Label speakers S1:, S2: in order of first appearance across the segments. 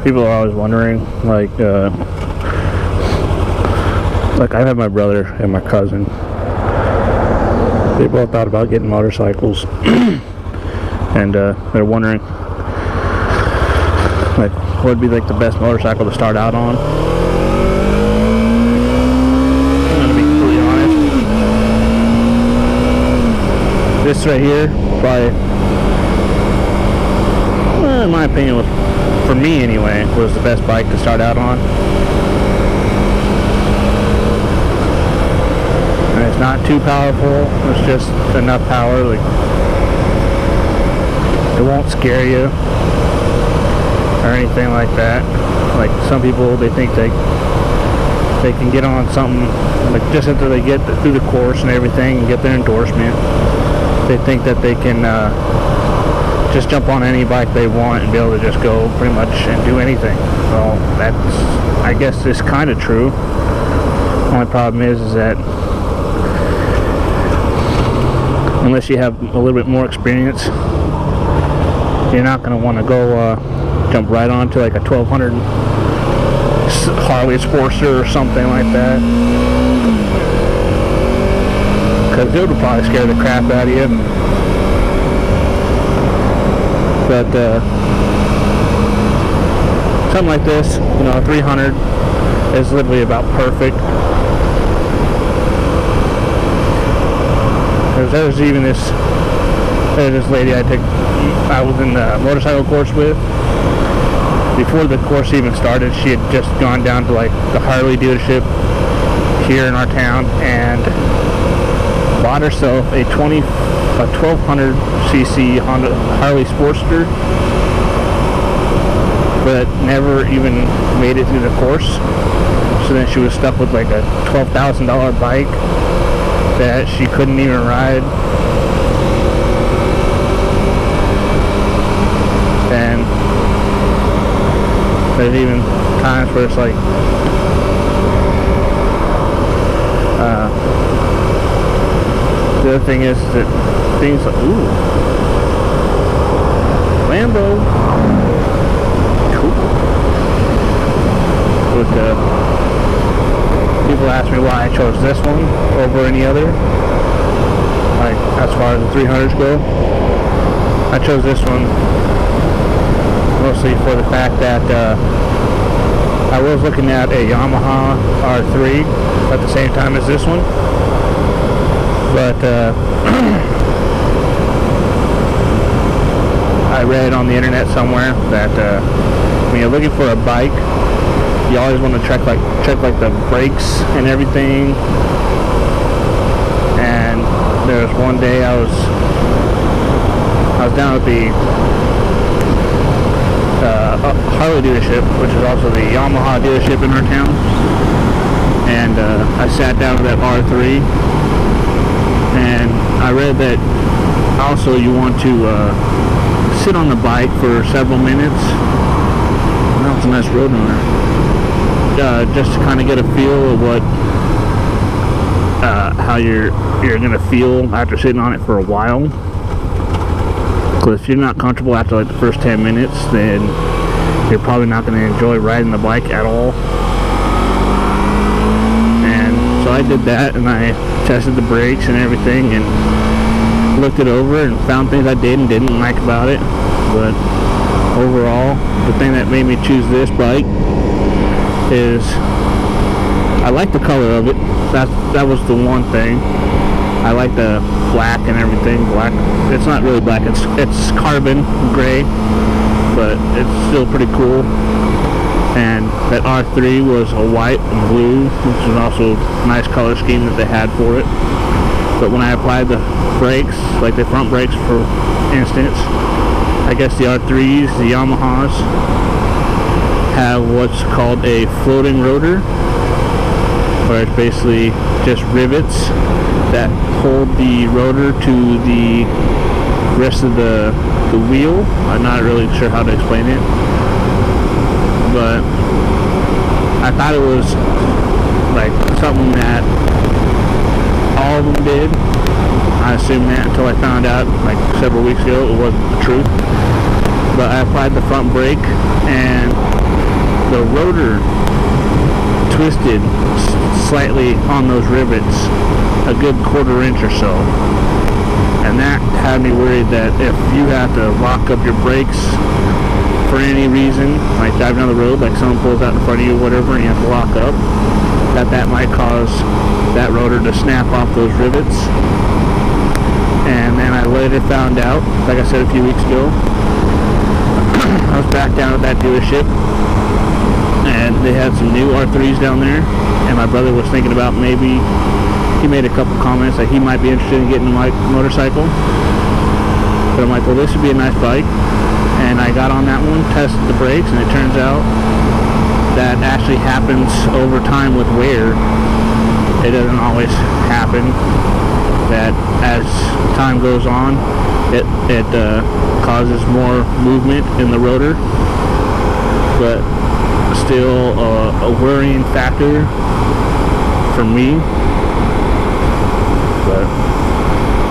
S1: people are always wondering, like I have my brother and my cousin. They both thought about getting motorcycles, and they're wondering, like, what would be like the best motorcycle to start out on. I'm gonna be completely honest. This right here, probably, in my opinion, was, for me anyway, was the best bike to start out on. And it's not too powerful. It's just enough power, like it won't scare you or anything like that. Like some people, they think they can get on something, like just after they get through the course and everything and get their endorsement, they think that they can just jump on any bike they want and be able to just go pretty much and do anything. Well, that's, I guess, is kind of true. Only problem is that unless you have a little bit more experience, you're not going to want to go jump right onto like a 1200 Harley Sportster or something like that, because it would probably scare the crap out of you. But something like this, you know, a 300 is literally about perfect. There's even this lady I was in the motorcycle course with. Before the course even started, she had just gone down to like the Harley dealership here in our town and bought herself a 1200cc Honda Harley Sportster, but never even made it through the course. So then she was stuck with like a $12,000 bike that she couldn't even ride. And there's even times where it's like the other thing is that things like, ooh, Lambo, cool. But people ask me why I chose this one over any other, like as far as the 300s go. I chose this one mostly for the fact that I was looking at a Yamaha R3 at the same time as this one, but I read on the internet somewhere that when you're looking for a bike, you always want to check like the brakes and everything. And there was one day I was down at the Harley dealership, which is also the Yamaha dealership in our town, and I sat down with that R3, and I read that also you want to sit on the bike for several minutes. That was a nice Roadrunner. Just to kind of get a feel of what how you're gonna feel after sitting on it for a while. Because if you're not comfortable after like the first 10 minutes, then you're probably not going to enjoy riding the bike at all. And so I did that, and I tested the brakes and everything, and looked it over and found things I did and didn't like about it. But overall, the thing that made me choose this bike is I like the color of it. That was the one thing. I like the black and everything. Black. It's not really black. It's carbon gray, but it's still pretty cool. And that R3 was a white and blue, which is also a nice color scheme that they had for it. But when I applied the brakes, like the front brakes for instance, I guess the R3s, the Yamahas, have what's called a floating rotor, where it's basically just rivets that hold the rotor to the rest of the wheel. I'm not really sure how to explain it, but I thought it was like something that all of them did. I assumed that until I found out like several weeks ago it wasn't the truth. but I applied the front brake and the rotor twisted slightly on those rivets, a good 1/4 inch or so, and that had me worried that if you have to lock up your brakes for any reason, like driving down the road, like someone pulls out in front of you or whatever, and you have to lock up, that might cause that rotor to snap off those rivets. And then I later found out, like I said a few weeks ago, I was back down at that dealership and they had some new R3s down there, and my brother was thinking about maybe, he made a couple comments that he might be interested in getting my motorcycle, but I'm like, well, this would be a nice bike. And I got on that one, tested the brakes, and it turns out that actually happens over time with wear. It doesn't always happen. That as time goes on, it causes more movement in the rotor, but still a worrying factor for me. But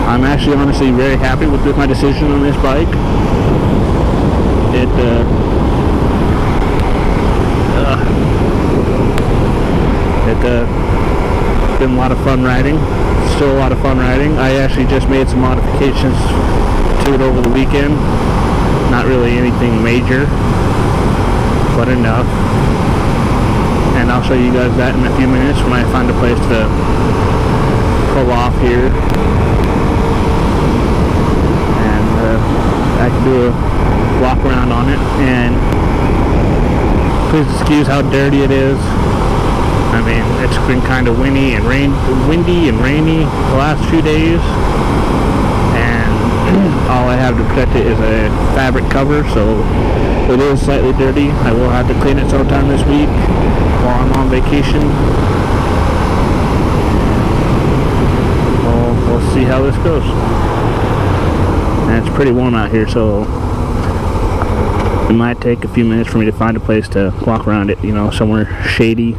S1: I'm actually honestly very happy with my decision on this bike. It's been a lot of fun riding. Still a lot of fun riding. I actually just made some modifications to it over the weekend. Not really anything major, but enough. And I'll show you guys that in a few minutes when I find a place to pull off here. And I can do a walk around on it. And please excuse how dirty it is. I mean, it's been kind of windy and rainy the last few days, and all I have to protect it is a fabric cover, so it is slightly dirty. I will have to clean it sometime this week while I'm on vacation. Well, we'll see how this goes. And it's pretty warm out here, so it might take a few minutes for me to find a place to walk around it, you know, somewhere shady.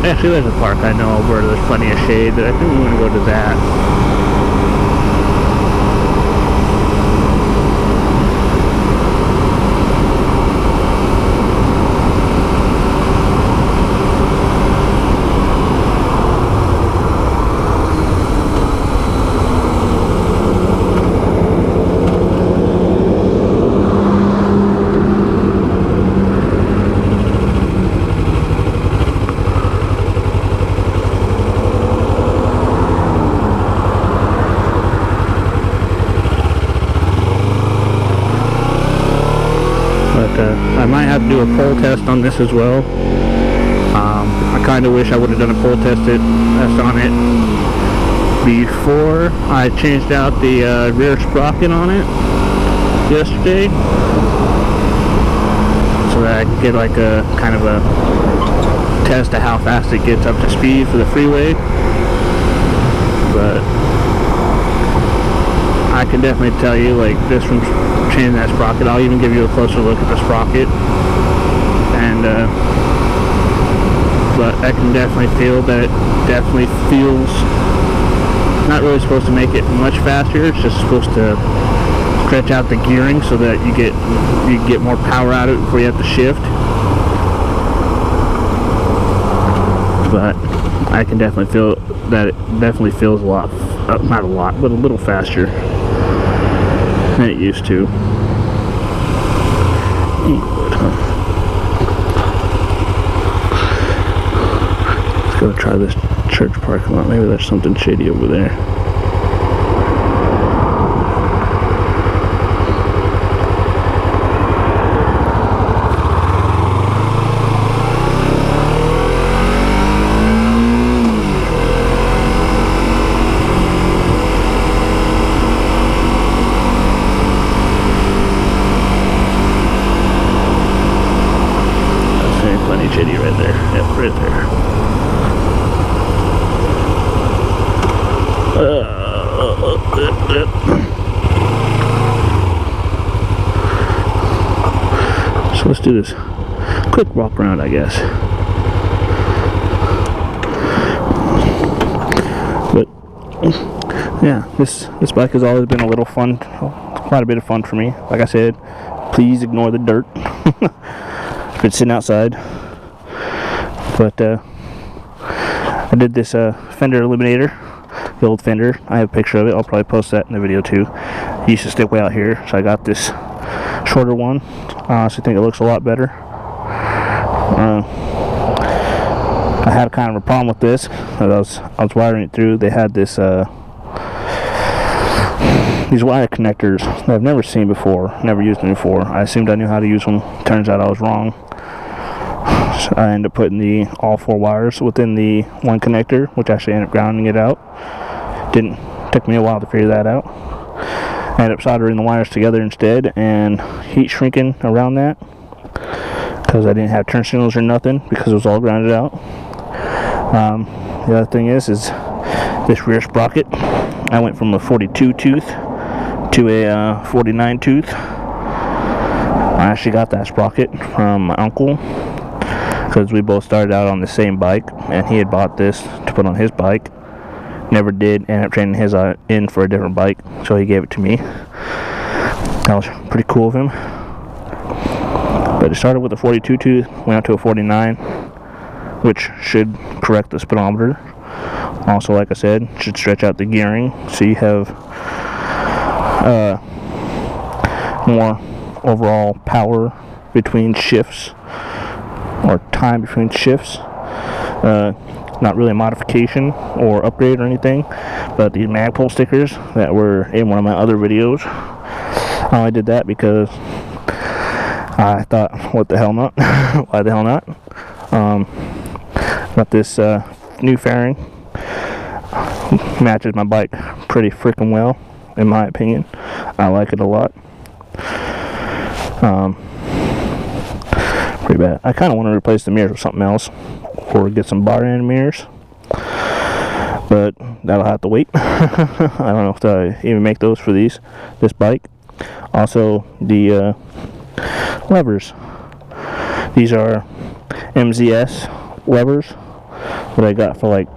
S1: Actually, there's a park I know where there's plenty of shade, but I think we're going to go to that. I might have to do a pull test on this as well. I kind of wish I would have done a pull test on it before I changed out the rear sprocket on it yesterday, so that I could get like a kind of a test of how fast it gets up to speed for the freeway. But I can definitely tell you, like, this from changing that sprocket, I'll even give you a closer look at the sprocket, and but I can definitely feel that it definitely feels not really supposed to make it much faster. It's just supposed to stretch out the gearing so that you get more power out of it before you have to shift. But I can definitely feel that it definitely feels a lot, not a lot, but a little faster than it used to. Let's go try this church parking lot. Maybe there's something shady over there. there. Yep, right there. So let's do this quick walk around, I guess. But yeah, this bike has always been a little fun, quite a bit of fun for me. Like I said, please ignore the dirt if it's sitting outside. But I did this fender eliminator, the old fender. I have a picture of it. I'll probably post that in the video too. It used to stick way out here, so I got this shorter one. I honestly think it looks a lot better. I had kind of a problem with this. I was wiring it through. They had this these wire connectors that I've never seen before, never used them before. I assumed I knew how to use them. Turns out I was wrong. So I ended up putting all 4 wires within the one connector, which actually ended up grounding it out. Took me a while to figure that out. I ended up soldering the wires together instead and heat shrinking around that because I didn't have turn signals or nothing because it was all grounded out. The other thing is this rear sprocket. I went from a 42 tooth to a 49 tooth. I actually got that sprocket from my uncle because we both started out on the same bike, and he had bought this to put on his bike. Never did end up trading his in for a different bike, so he gave it to me. That was pretty cool of him. But it started with a 42 tooth, went up to a 49, which should correct the speedometer. Also, like I said, should stretch out the gearing so you have more overall power between shifts, or time between shifts. Not really a modification or upgrade or anything, but these Magpul stickers that were in one of my other videos, I only did that because I thought, what the hell not? Why the hell not? Got this new fairing. Matches my bike pretty freaking well, in my opinion. I like it a lot. Pretty bad. I kind of want to replace the mirrors with something else, or get some bar end mirrors, but that'll have to wait. I don't know if I even make those for this bike. Also, the levers. These are MZS levers that I got for like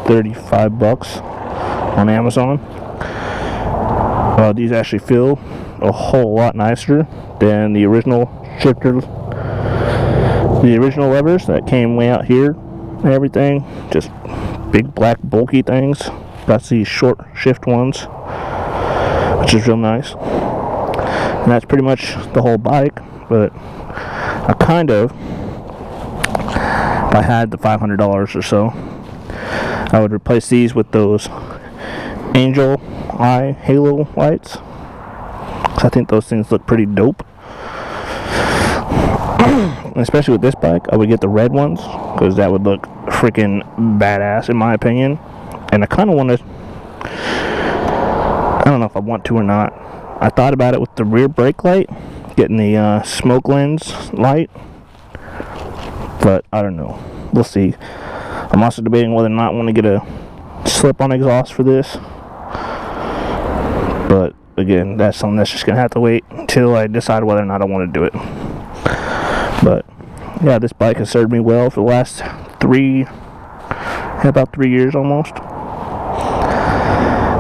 S1: $35 on Amazon. These actually feel a whole lot nicer than the original shifter. The original levers that came way out here and everything, just big black bulky things. Got these short shift ones, which is real nice. And that's pretty much the whole bike. But I kind of, if I had the $500 or so, I would replace these with those Angel Eye Halo lights. I think those things look pretty dope. Especially with this bike, I would get the red ones because that would look freaking badass in my opinion. And I kind of want to, I don't know if I want to or not. I thought about it with the rear brake light, getting the smoke lens light, but I don't know. We'll see. I'm also debating whether or not I want to get a slip-on exhaust for this. But again, that's something that's just gonna have to wait until I decide whether or not I want to do it. But yeah, this bike has served me well for the last about 3 years almost.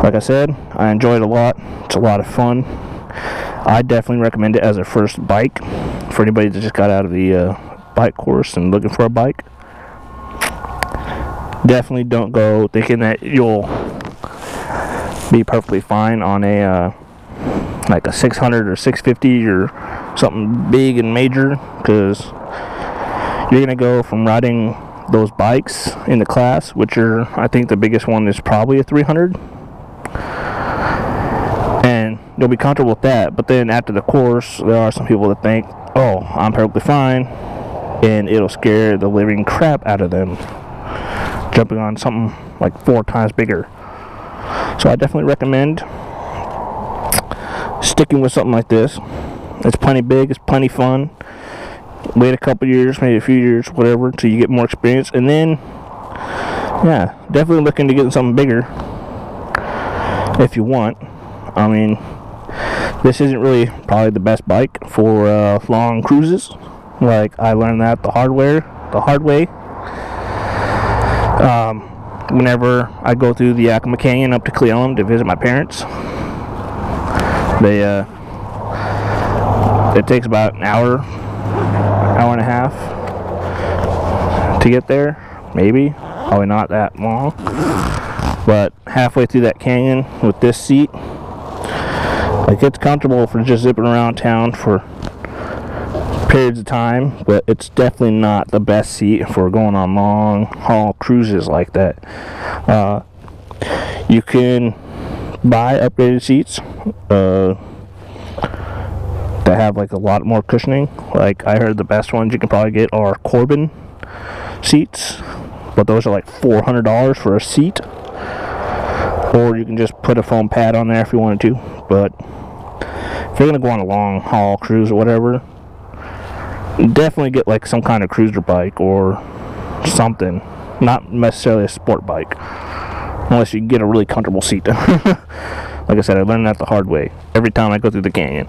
S1: Like I said, I enjoy it a lot. It's a lot of fun. I definitely recommend it as a first bike for anybody that just got out of the bike course and looking for a bike. Definitely don't go thinking that you'll be perfectly fine on a like a 600 or 650 or something big and major, because you're gonna go from riding those bikes in the class, which are, I think the biggest one is probably a 300, and you'll be comfortable with that. But then after the course, there are some people that think, oh, I'm perfectly fine, and it'll scare the living crap out of them jumping on something like 4 times bigger. So I definitely recommend sticking with something like this. It's plenty big, it's plenty fun. wait a couple years, maybe a few years, whatever, until you get more experience, and then, yeah, definitely look into getting something bigger if you want. I mean, this isn't really probably the best bike for long cruises. Like, I learned that the hard way. Whenever I go through the Yakima Canyon up to Cleveland to visit my parents, it takes about an hour and a half to get there, maybe, probably not that long, but halfway through that canyon with this seat, like, it's comfortable for just zipping around town for periods of time, but it's definitely not the best seat for going on long haul cruises like that. You can buy upgraded seats that have like a lot more cushioning. Like, I heard the best ones you can probably get are Corbin seats, but those are like $400 for a seat, or you can just put a foam pad on there if you wanted to. But if you're gonna go on a long haul cruise or whatever, definitely get like some kind of cruiser bike or something, not necessarily a sport bike, unless you get a really comfortable seat. Like I said, I learned that the hard way every time I go through the canyon.